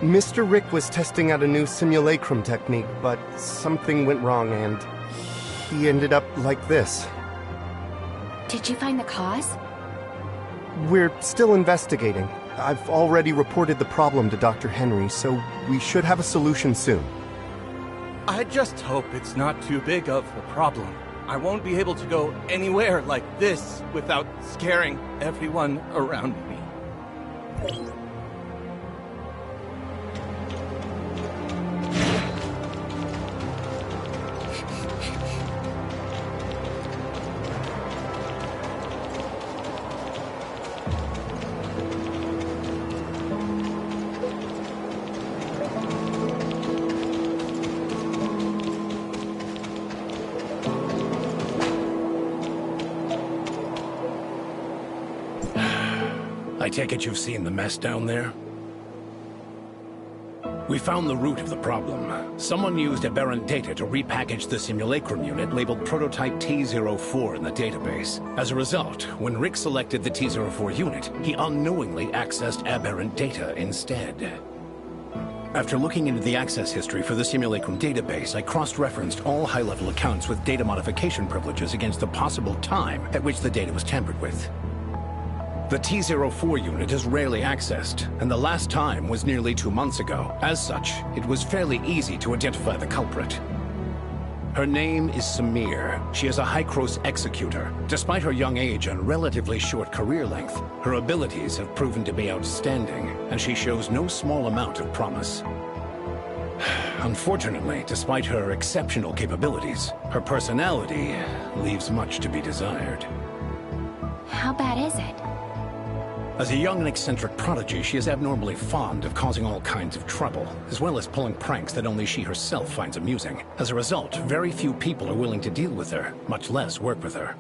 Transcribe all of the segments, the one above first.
Mr. Rick was testing out a new simulacrum technique, but something went wrong and he ended up like this. Did you find the cause? We're still investigating. I've already reported the problem to Dr. Henry, so we should have a solution soon. I just hope it's not too big of a problem. I won't be able to go anywhere like this without scaring everyone around me. I take it you've seen the mess down there? We found the root of the problem. Someone used aberrant data to repackage the simulacrum unit labeled Prototype T04 in the database. As a result, when Rick selected the T04 unit, he unknowingly accessed aberrant data instead. After looking into the access history for the simulacrum database, I cross-referenced all high-level accounts with data modification privileges against the possible time at which the data was tampered with. The T04 unit is rarely accessed, and the last time was nearly 2 months ago. As such, it was fairly easy to identify the culprit. Her name is Samir. She is a Hykros executor. Despite her young age and relatively short career length, her abilities have proven to be outstanding, and she shows no small amount of promise. Unfortunately, despite her exceptional capabilities, her personality leaves much to be desired. How bad is it? As a young and eccentric prodigy, she is abnormally fond of causing all kinds of trouble, as well as pulling pranks that only she herself finds amusing. As a result, very few people are willing to deal with her, much less work with her.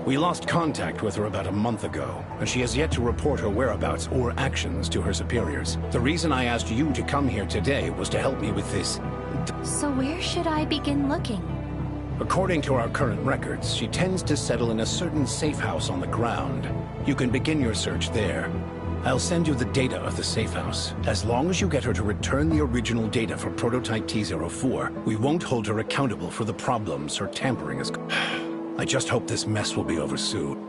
We lost contact with her about a month ago, and she has yet to report her whereabouts or actions to her superiors. The reason I asked you to come here today was to help me with this. So where should I begin looking? According to our current records, she tends to settle in a certain safe house on the ground. You can begin your search there. I'll send you the data of the safe house. As long as you get her to return the original data for Prototype T04, we won't hold her accountable for the problems her tampering has... I just hope this mess will be over soon.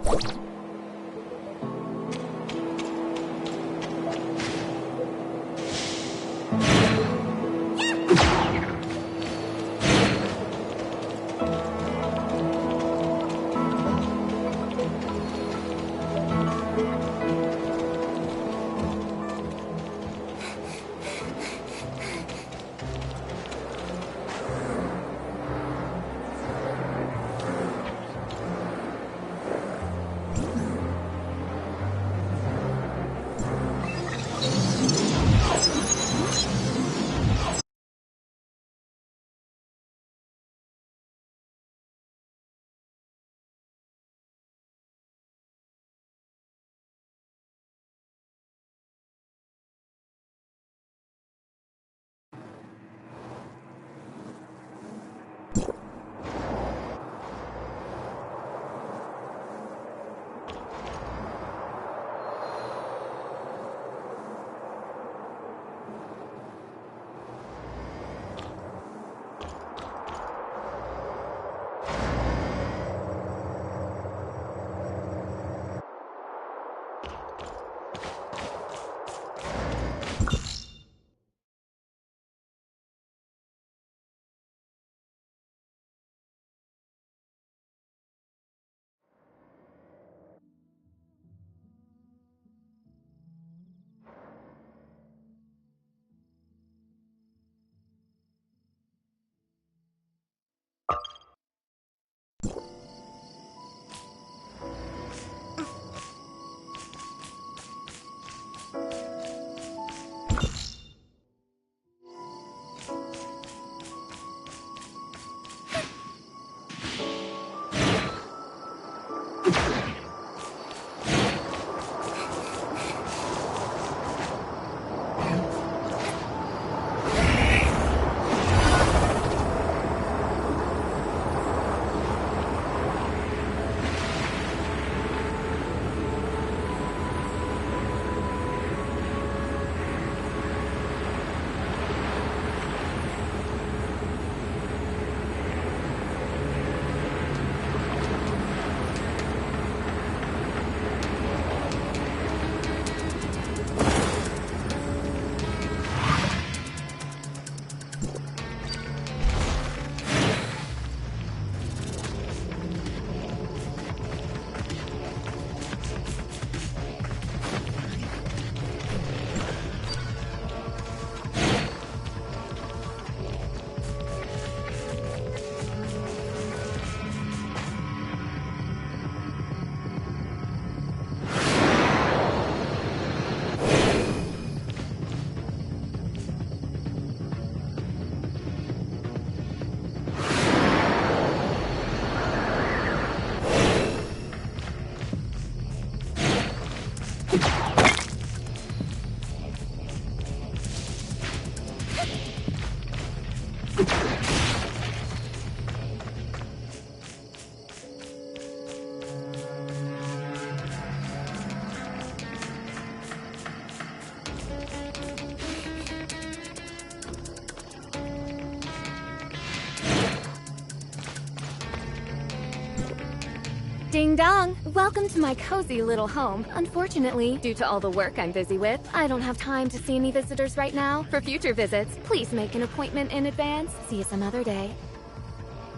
Ding dong! Welcome to my cozy little home. Unfortunately, due to all the work I'm busy with, I don't have time to see any visitors right now. For future visits, please make an appointment in advance. See you some other day.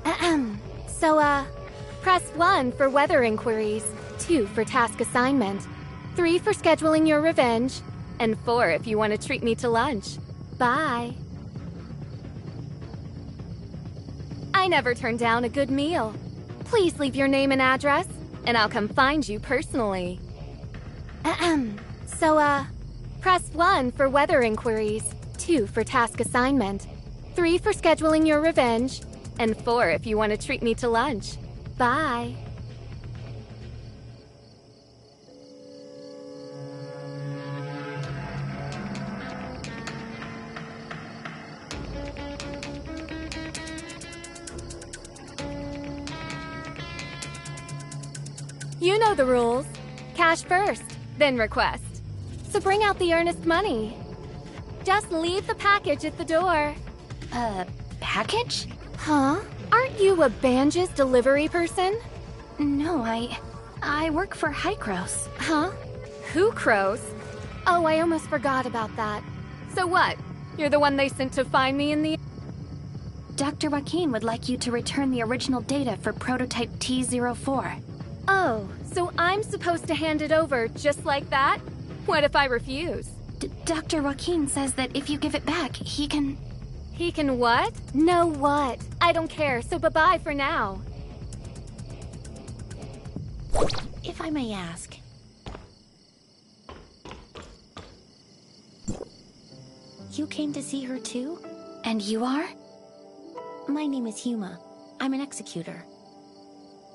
Ahem. So, press 1 for weather inquiries, 2 for task assignment, 3 for scheduling your revenge, and 4 if you want to treat me to lunch. Bye. I never turn down a good meal. Please leave your name and address, and I'll come find you personally. Ahem. So, press 1 for weather inquiries, 2 for task assignment, 3 for scheduling your revenge, and 4 if you want to treat me to lunch. Bye. You know the rules. Cash first, then request. So bring out the earnest money. Just leave the package at the door. Package? Huh? Aren't you a Banja's delivery person? No, I work for Hykros. Huh? Who crows? Oh, I almost forgot about that. So what? You're the one they sent to find me in the... Dr. Joaquin would like you to return the original data for prototype T04. Oh, so I'm supposed to hand it over just like that? What if I refuse? Dr. Joaquin says that if you give it back, he can... He can what? No what? I don't care, so bye-bye for now. If I may ask. You came to see her too? And you are? My name is Huma. I'm an executor.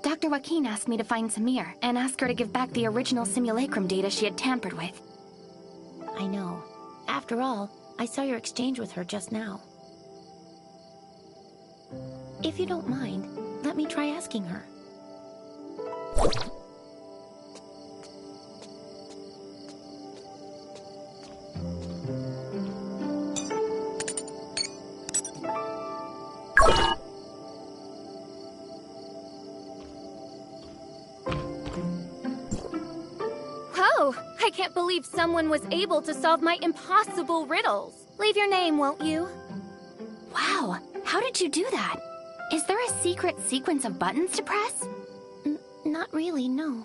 Dr. Joaquin asked me to find Samir and ask her to give back the original simulacrum data she had tampered with. I know. After all, I saw your exchange with her just now. If you don't mind, let me try asking her. Whoa! I can't believe someone was able to solve my impossible riddles. Leave your name, won't you? Wow, how did you do that? Is there a secret sequence of buttons to press? Not really, no.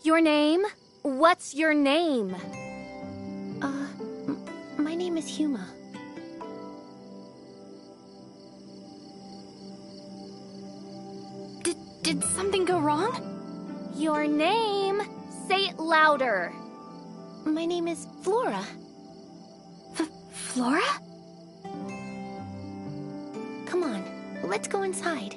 Your name? What's your name? My name is Huma. Did something go wrong? Your name? Say it louder. My name is Flora. Flora? Come on, let's go inside.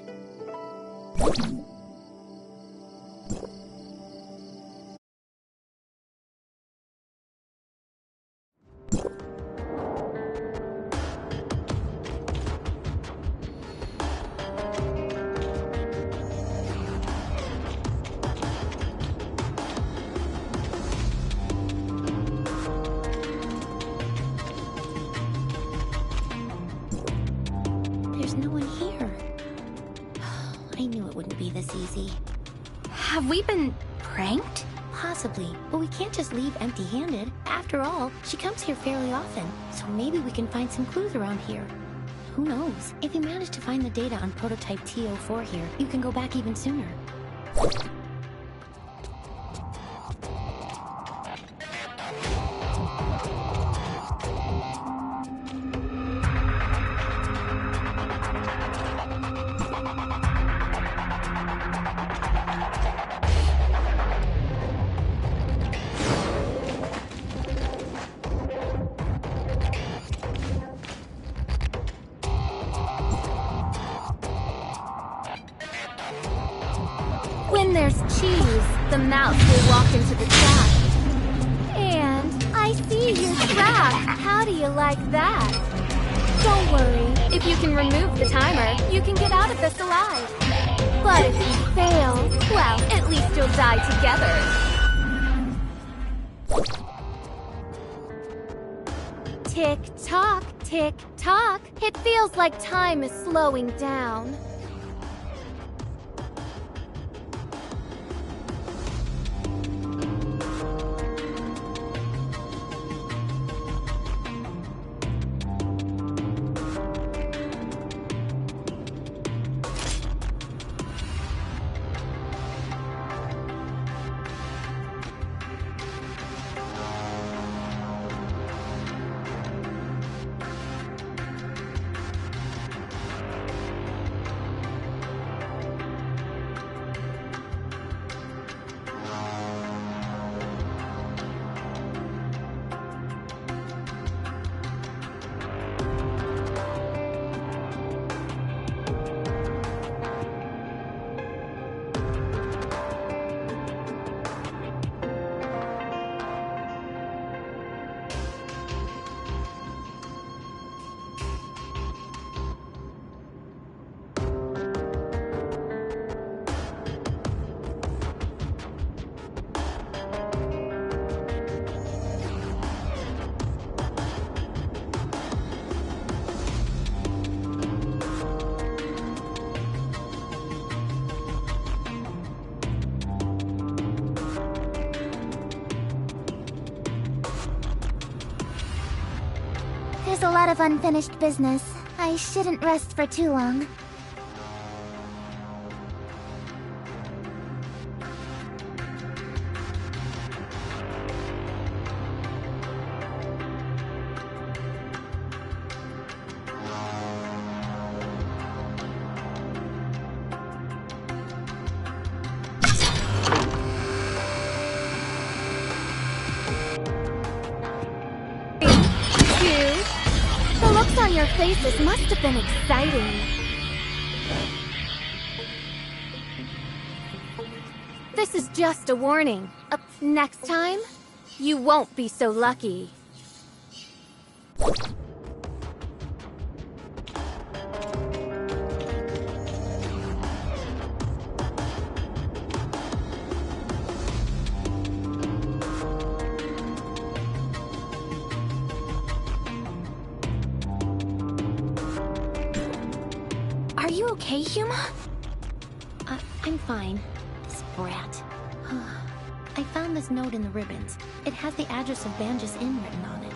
There's no one here. I knew it wouldn't be this easy. Have we been pranked? Possibly, but we can't just leave empty-handed. After all, she comes here fairly often, so maybe we can find some clues around here. Who knows? If you manage to find the data on prototype T04 here, you can go back even sooner. When there's cheese, the mouse will walk into the trap. And I see your trap. How do you like that? Don't worry. If you can remove the timer, you can get out of this alive. But if you fail, well, at least you'll die together. Tick-tock, tick-tock. It feels like time is slowing down. There's a lot of unfinished business. I shouldn't rest for too long. The looks on your faces must have been exciting. This is just a warning. Next time, you won't be so lucky. Are you okay, Huma? I'm fine. This brat. I found this note in the ribbons. It has the address of Banjus Inn written on it.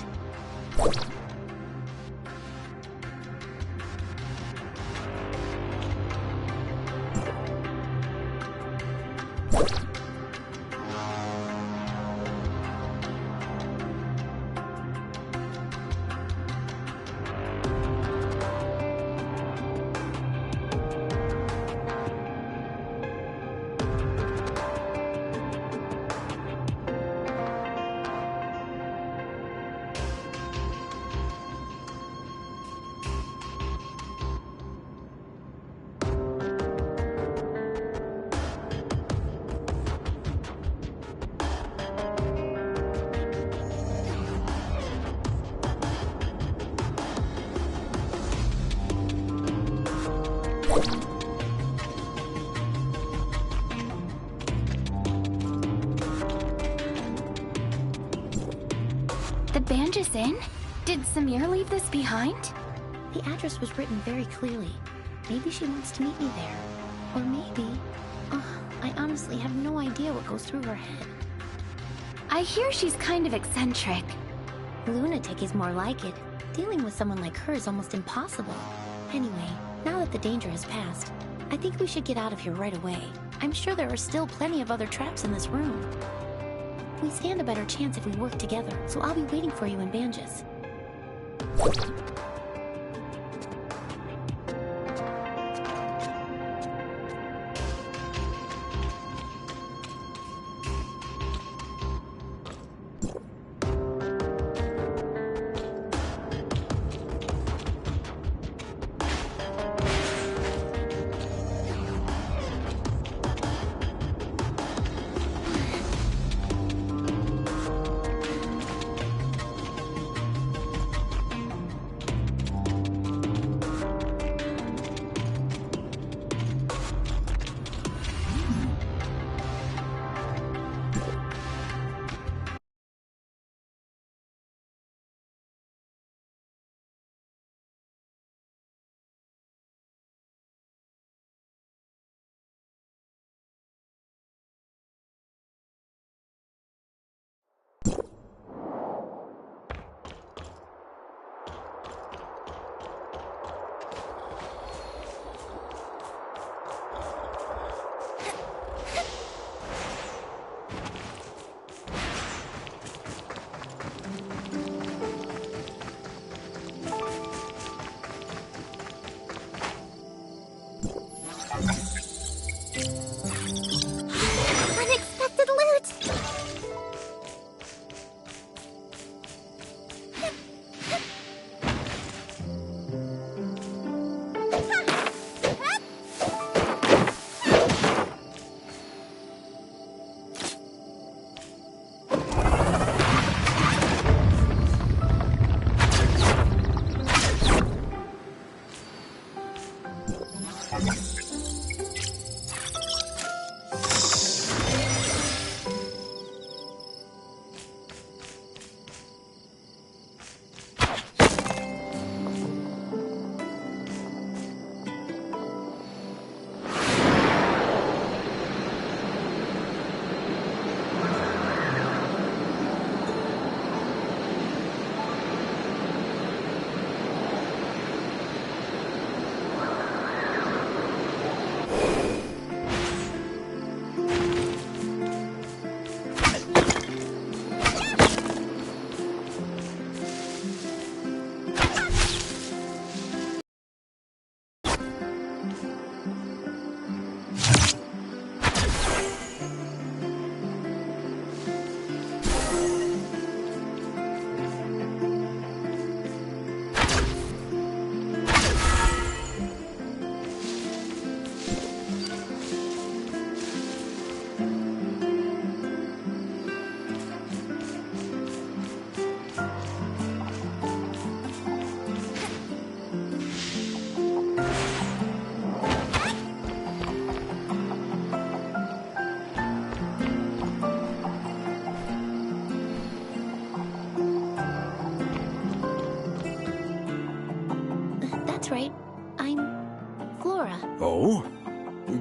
The Banjus Inn? Did Samir leave this behind? The address was written very clearly. Maybe she wants to meet me there. Or maybe... I honestly have no idea what goes through her head. I hear she's kind of eccentric. Lunatic is more like it. Dealing with someone like her is almost impossible. Anyway, now that the danger has passed, I think we should get out of here right away. I'm sure there are still plenty of other traps in this room. We stand a better chance if we work together, so I'll be waiting for you in Banjus.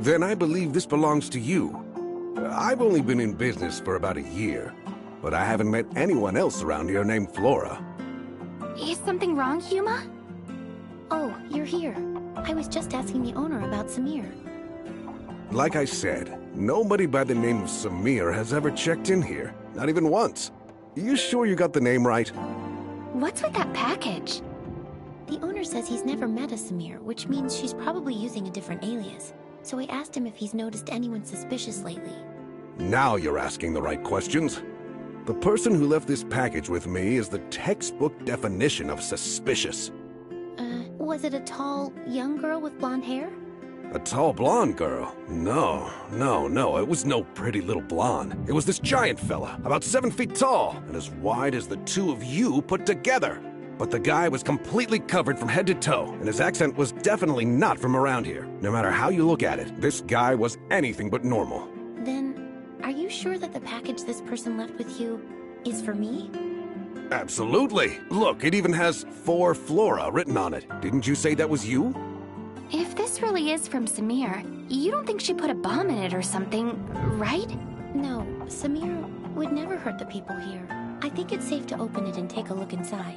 Then I believe this belongs to you. I've only been in business for about a year, but I haven't met anyone else around here named Flora. Is something wrong, Huma? Oh, you're here. I was just asking the owner about Samir. Like I said, nobody by the name of Samir has ever checked in here. Not even once. You sure you got the name right? What's with that package? The owner says he's never met a Samir, which means she's probably using a different alias. So I asked him if he's noticed anyone suspicious lately. Now you're asking the right questions. The person who left this package with me is the textbook definition of suspicious. Was it a tall, young girl with blonde hair? A tall blonde girl? No. It was no pretty little blonde. It was this giant fella, about 7 feet tall, and as wide as the two of you put together. But the guy was completely covered from head to toe, and his accent was definitely not from around here. No matter how you look at it, this guy was anything but normal. Then, are you sure that the package this person left with you is for me? Absolutely. Look, it even has "For Flora" written on it. Didn't you say that was you? If this really is from Samir, you don't think she put a bomb in it or something, right? No, Samir would never hurt the people here. I think it's safe to open it and take a look inside.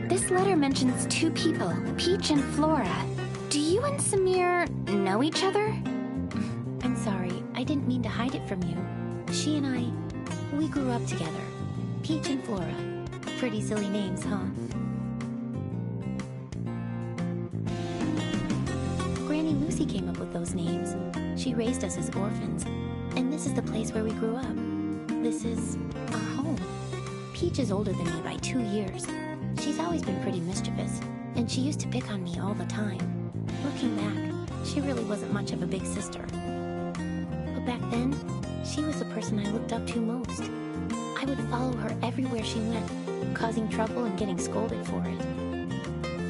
This letter mentions two people, Peach and Flora. Do you and Samir know each other? I'm sorry, I didn't mean to hide it from you. She and I, we grew up together. Peach and Flora. Pretty silly names, huh? Granny Lucy came up with those names. She raised us as orphans. And this is the place where we grew up. This is our home. Peach is older than me by 2 years. She's always been pretty mischievous, and she used to pick on me all the time. Looking back, she really wasn't much of a big sister. But back then, she was the person I looked up to most. I would follow her everywhere she went, causing trouble and getting scolded for it.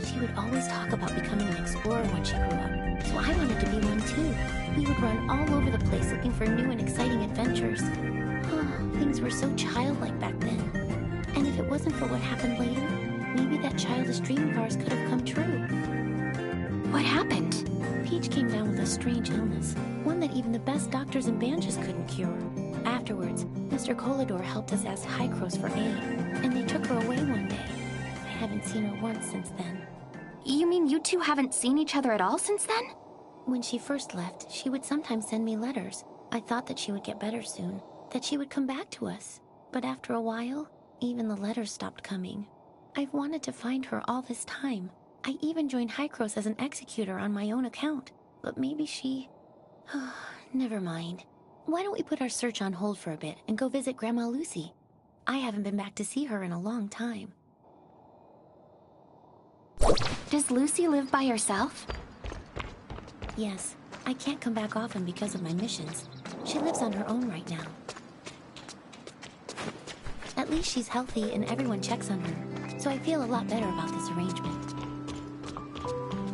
She would always talk about becoming an explorer when she grew up, so I wanted to be one too. We would run all over the place looking for new and exciting adventures. Things were so childlike back then. And if it wasn't for what happened later, maybe that childish dream of ours could have come true. What happened? Peach came down with a strange illness, one that even the best doctors and bandages couldn't cure. Afterwards, Mr. Colador helped us ask Hycros for aid, and they took her away one day. I haven't seen her once since then. You mean you two haven't seen each other at all since then? When she first left, she would sometimes send me letters. I thought that she would get better soon, that she would come back to us. But after a while, even the letters stopped coming. I've wanted to find her all this time. I even joined Hycros as an executor on my own account. But maybe she... Never mind. Why don't we put our search on hold for a bit and go visit Grandma Lucy? I haven't been back to see her in a long time. Does Lucy live by herself? Yes. I can't come back often because of my missions. She lives on her own right now. At least she's healthy and everyone checks on her, so I feel a lot better about this arrangement.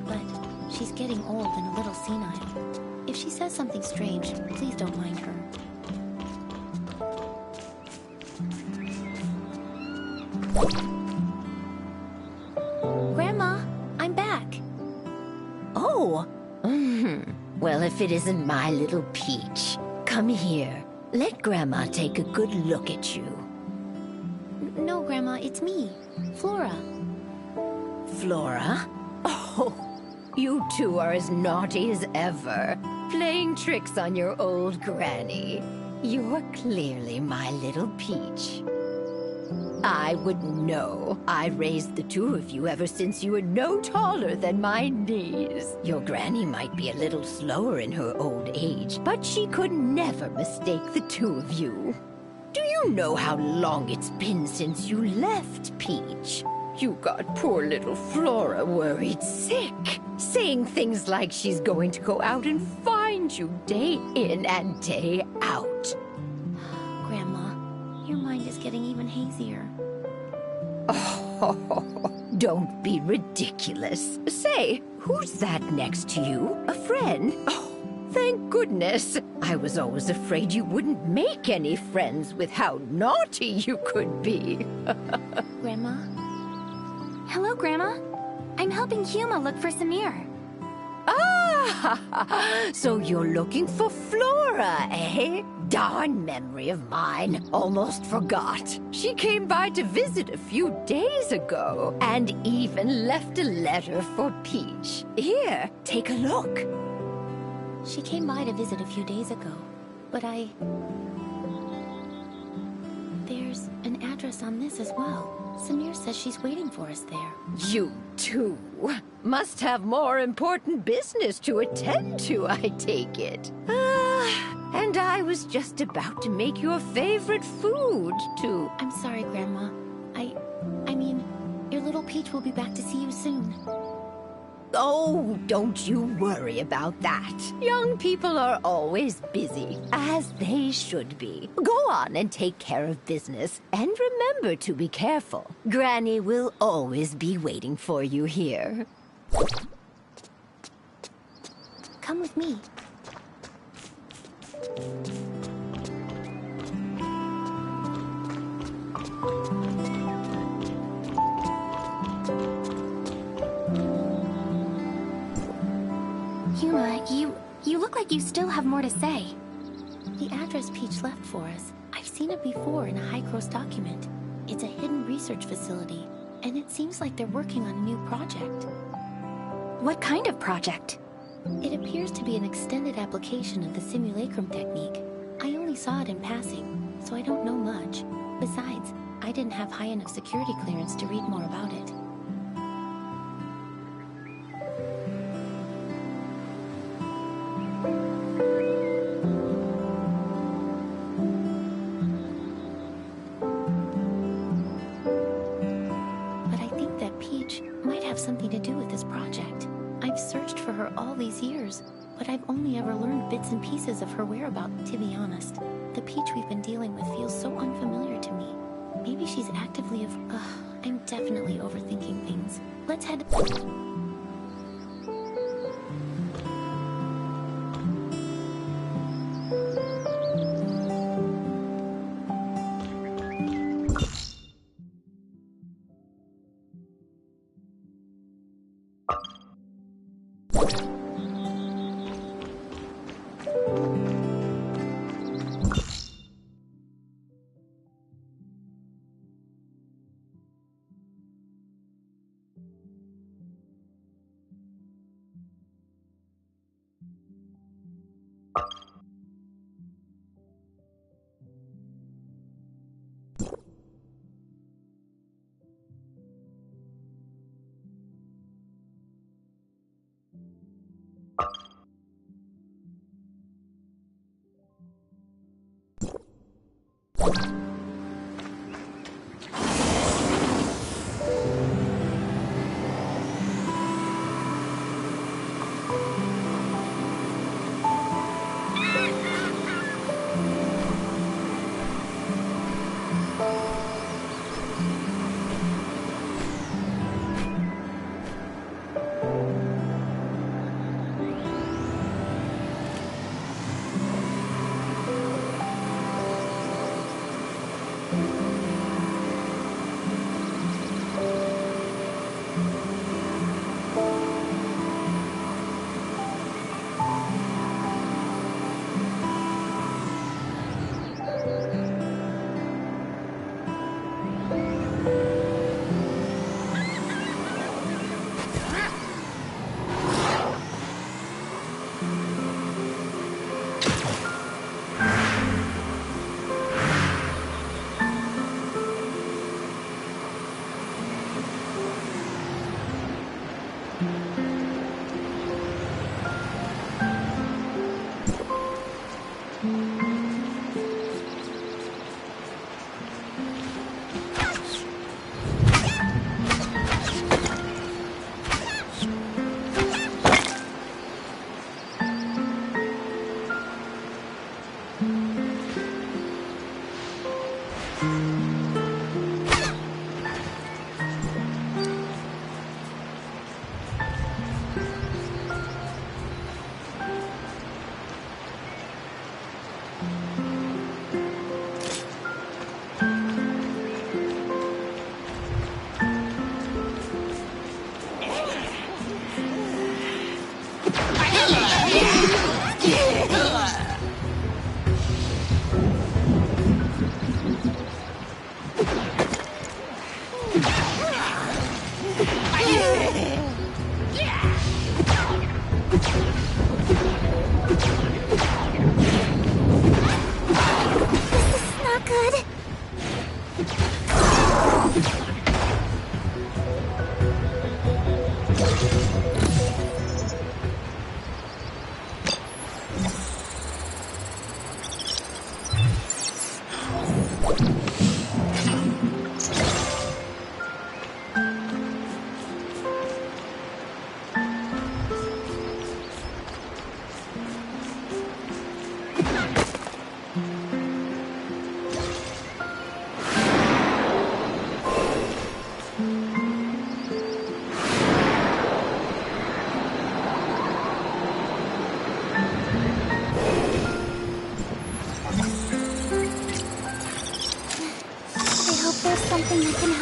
But she's getting old and a little senile. If she says something strange, please don't mind her. Grandma, I'm back. Oh, well, if it isn't my little Peach. Come here. Let Grandma take a good look at you. No, Grandma, it's me, Flora. Flora? Oh, you two are as naughty as ever, playing tricks on your old granny. You're clearly my little Peach. I wouldn't know. I raised the two of you ever since you were no taller than my knees. Your granny might be a little slower in her old age, but she could never mistake the two of you. Do you know how long it's been since you left, Peach? You got poor little Flora worried sick, saying things like she's going to go out and find you day in and day out. Grandma, your mind is getting even hazier. Oh, don't be ridiculous. Say, who's that next to you? A friend? Oh, thank goodness. I was always afraid you wouldn't make any friends with how naughty you could be. Grandma? Hello, Grandma. I'm helping Huma look for Samir. Ah, so you're looking for Flora, eh? Darn memory of mine. Almost forgot. She came by to visit a few days ago, and even left a letter for Peach. Here, take a look. She came by to visit a few days ago, but There's an address on this as well. Samir says she's waiting for us there. You too. Must have more important business to attend to, I take it. And I was just about to make your favorite food, too. I'm sorry, Grandma. I mean, your little Peach will be back to see you soon. Oh, don't you worry about that. Young people are always busy, as they should be. Go on and take care of business, and remember to be careful. Granny will always be waiting for you here. Come with me. Huma, you look like you still have more to say. The address Peach left for us. I've seen it before in a high-gross document. It's a hidden research facility, and it seems like they're working on a new project. What kind of project? It appears to be an extended application of the simulacrum technique. I only saw it in passing, so I don't know much. Besides, I didn't have high enough security clearance to read more about it. But I think that Peach might have something to do with this project. I've searched for her all these years, but I've only ever learned bits and pieces of her whereabouts, to be honest. The Peach we've been dealing with feels so unfamiliar to me. Maybe she's actively I'm definitely overthinking things. Let's head...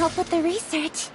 help with the research.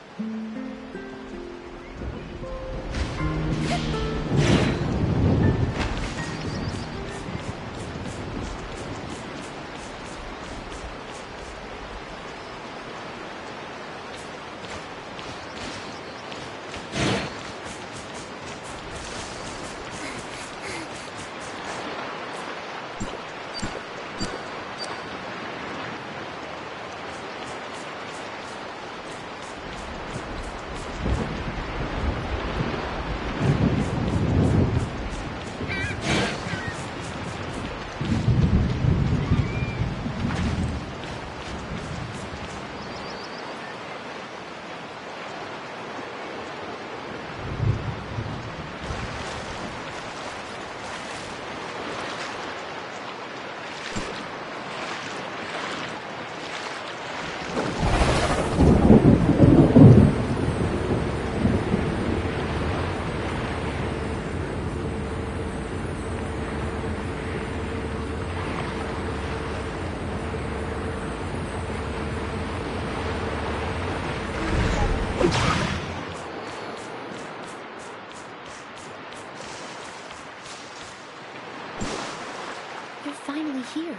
Finally here.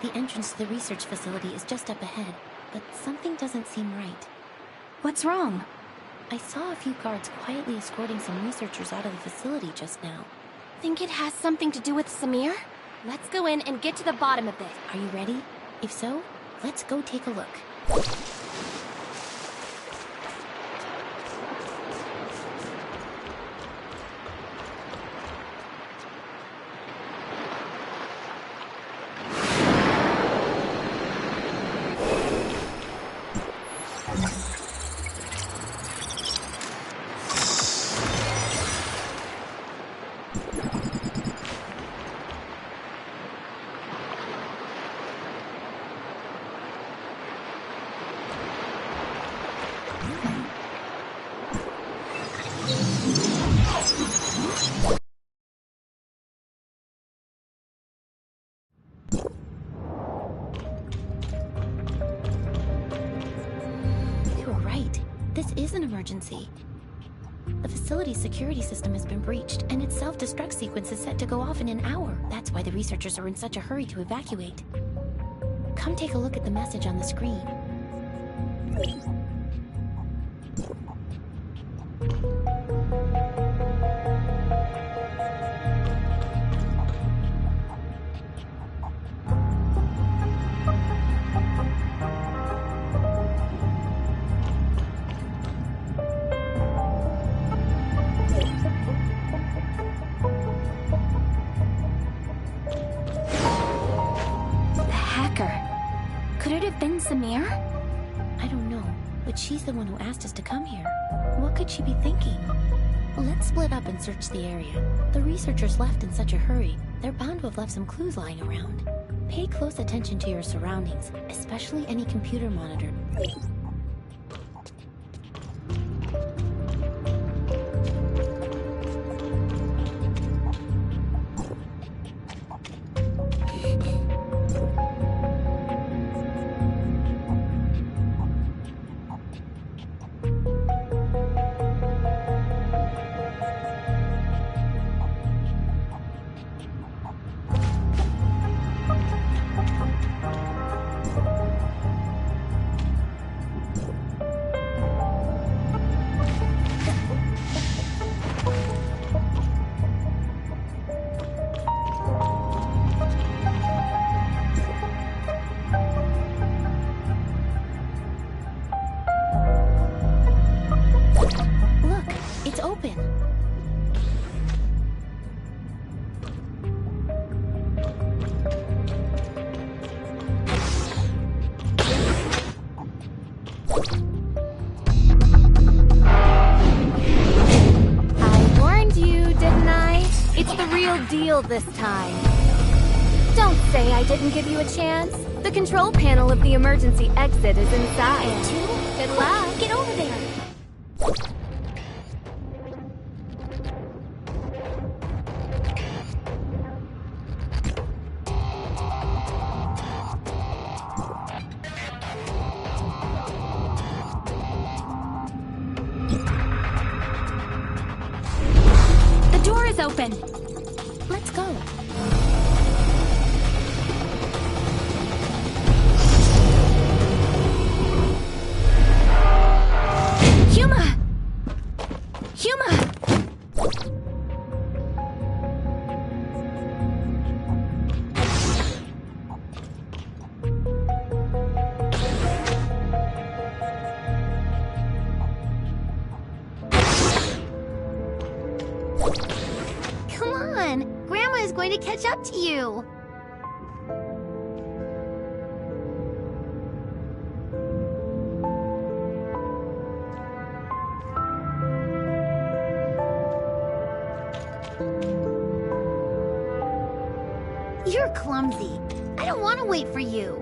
The entrance to the research facility is just up ahead, but something doesn't seem right. What's wrong? I saw a few guards quietly escorting some researchers out of the facility just now. Think it has something to do with Samir? Let's go in and get to the bottom of this. Are you ready? If so, let's go take a look. This is an emergency. The facility's security system has been breached, and its self-destruct sequence is set to go off in an hour. That's why the researchers are in such a hurry to evacuate. Come take a look at the message on the screen. Samir? I don't know, but she's the one who asked us to come here. What could she be thinking? Let's split up and search the area. The researchers left in such a hurry, they're bound to have left some clues lying around. Pay close attention to your surroundings, especially any computer monitor. This time. Don't say I didn't give you a chance. The control panel of the emergency exit is inside. Good luck. Get over there. open. Let's go. Huma! Huma! Come on! Grandma is going to catch up to you! You're clumsy. I don't want to wait for you.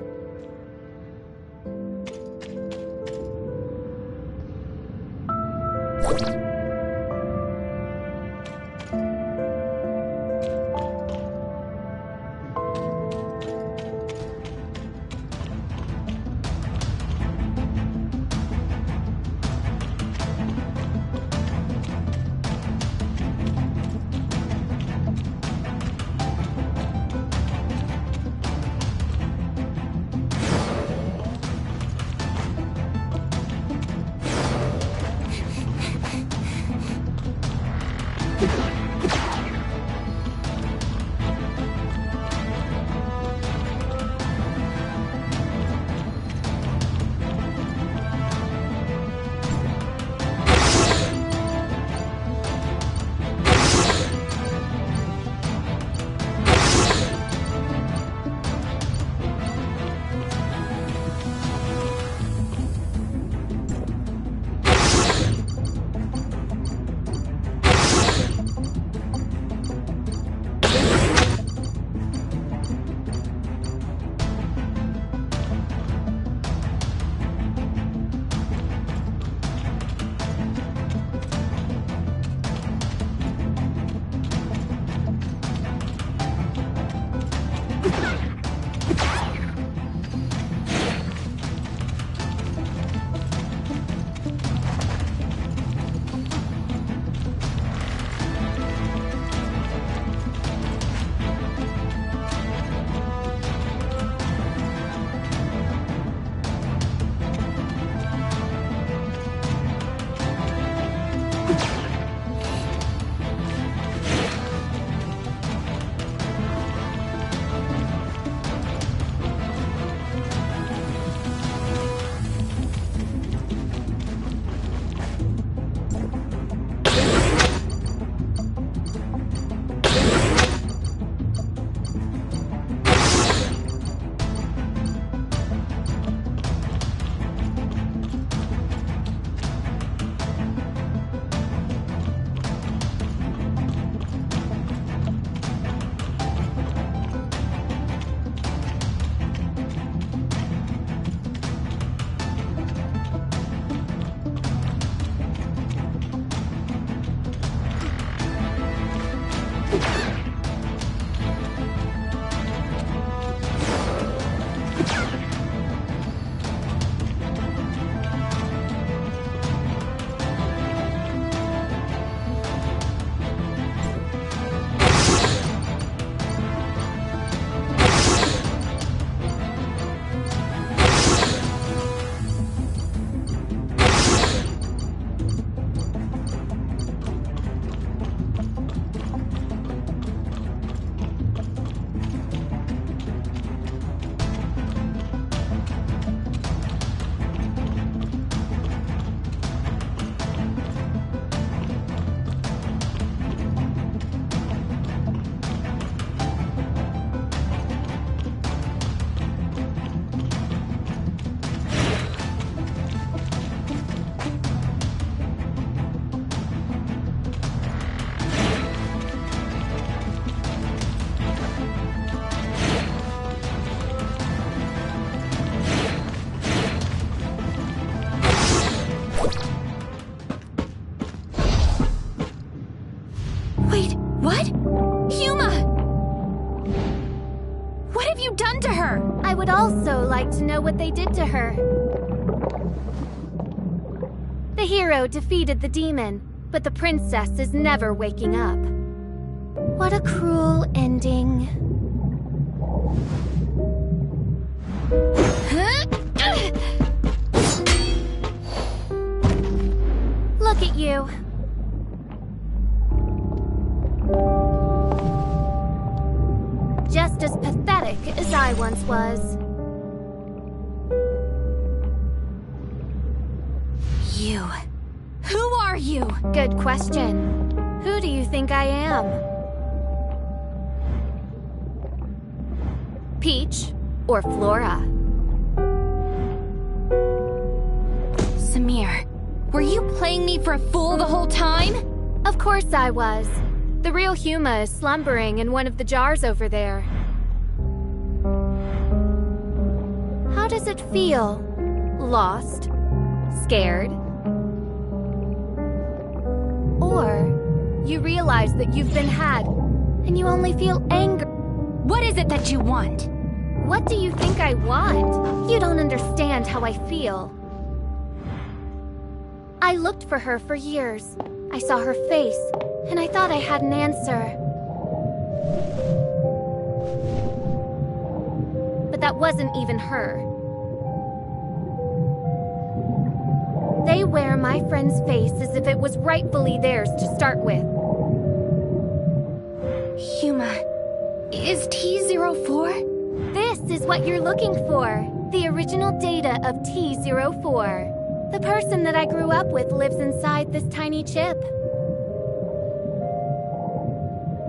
Wait, what? Huma! What have you done to her? I would also like to know what they did to her. The hero defeated the demon, but the princess is never waking up. What a cruel ending. Look at you. Just as pathetic as I once was. You. Who are you? Good question. Who do you think I am? Peach or Flora? Samir, were you playing me for a fool the whole time? Of course I was. The real Huma is slumbering in one of the jars over there. How does it feel? Lost? Scared? Or you realize that you've been had, and you only feel anger. What is it that you want? What do you think I want? You don't understand how I feel. I looked for her for years. I saw her face, and I thought I had an answer. But that wasn't even her. They wear my friend's face as if it was rightfully theirs to start with. Huma, is T04? This is what you're looking for. The original data of T04. The person that I grew up with lives inside this tiny chip.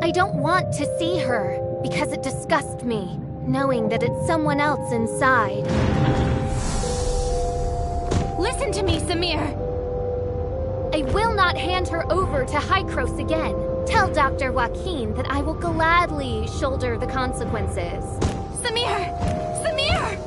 I don't want to see her, because it disgusts me, knowing that it's someone else inside. Listen to me, Samir! I will not hand her over to Hykros again. Tell Dr. Joaquin that I will gladly shoulder the consequences. Samir! Samir!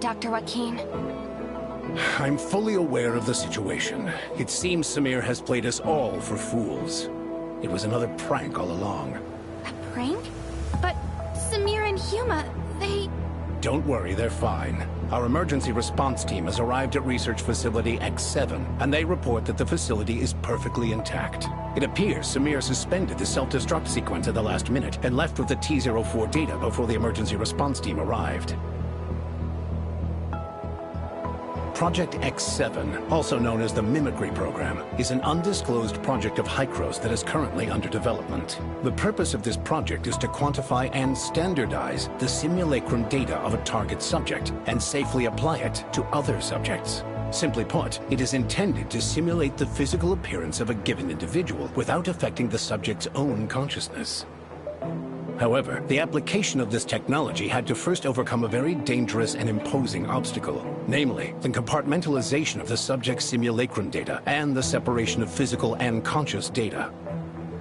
Dr. Joaquin. I'm fully aware of the situation. It seems Samir has played us all for fools. It was another prank all along. A prank? But Samir and Huma, they... Don't worry, they're fine. Our emergency response team has arrived at Research Facility X7, and they report that the facility is perfectly intact. It appears Samir suspended the self-destruct sequence at the last minute and left with the T-04 data before the emergency response team arrived. Project X7, also known as the Mimicry Program, is an undisclosed project of Hykros that is currently under development. The purpose of this project is to quantify and standardize the simulacrum data of a target subject and safely apply it to other subjects. Simply put, it is intended to simulate the physical appearance of a given individual without affecting the subject's own consciousness. However, the application of this technology had to first overcome a very dangerous and imposing obstacle, namely, the compartmentalization of the subject's simulacrum data and the separation of physical and conscious data.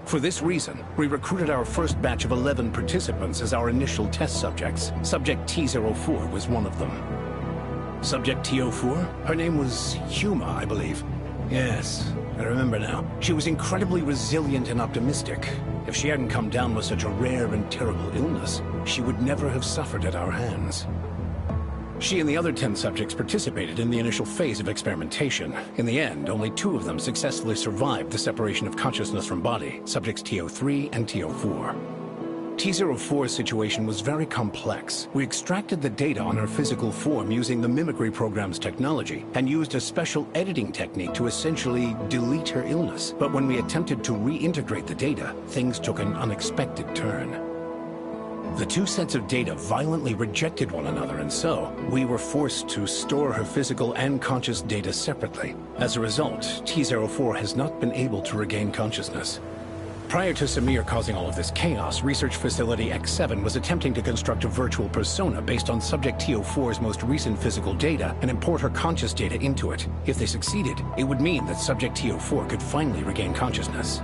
For this reason, we recruited our first batch of 11 participants as our initial test subjects. Subject T-04 was one of them. Subject T-04? Her name was Huma, I believe. Yes, I remember now. She was incredibly resilient and optimistic. If she hadn't come down with such a rare and terrible illness, she would never have suffered at our hands. She and the other 10 subjects participated in the initial phase of experimentation. In the end, only 2 of them successfully survived the separation of consciousness from body, subjects T-03 and T-04. T-04's situation was very complex. We extracted the data on her physical form using the Mimicry Program's technology and used a special editing technique to essentially delete her illness. But when we attempted to reintegrate the data, things took an unexpected turn. The 2 sets of data violently rejected one another, and so we were forced to store her physical and conscious data separately. As a result, T-04 has not been able to regain consciousness. Prior to Samir causing all of this chaos, Research Facility X7 was attempting to construct a virtual persona based on Subject T-04's most recent physical data and import her conscious data into it. If they succeeded, it would mean that Subject T-04 could finally regain consciousness.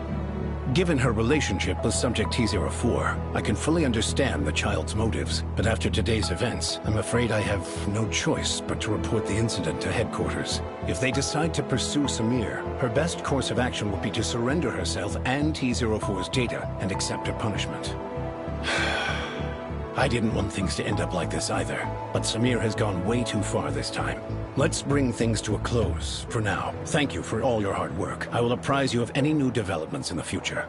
Given her relationship with Subject T-04, I can fully understand the child's motives, but after today's events, I'm afraid I have no choice but to report the incident to headquarters. If they decide to pursue Samir, her best course of action will be to surrender herself and T-04's data and accept her punishment. I didn't want things to end up like this either, but Samir has gone way too far this time. Let's bring things to a close for now. Thank you for all your hard work. I will apprise you of any new developments in the future.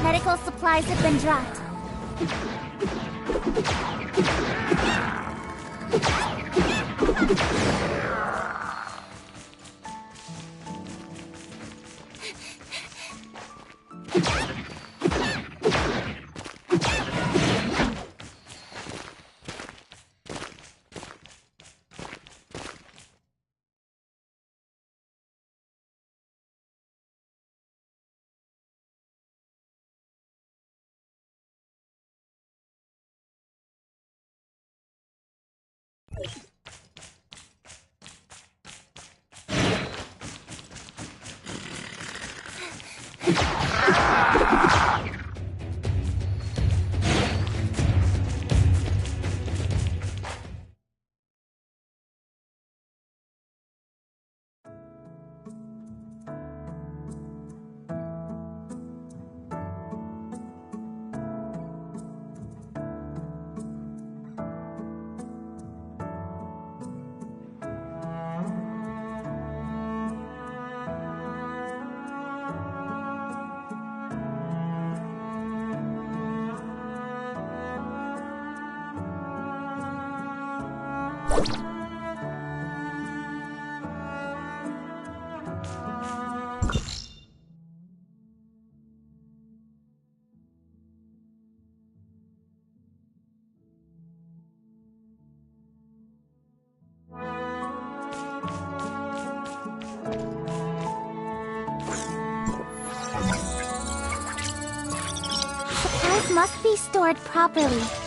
Medical supplies have been dropped. Supplies must be stored properly.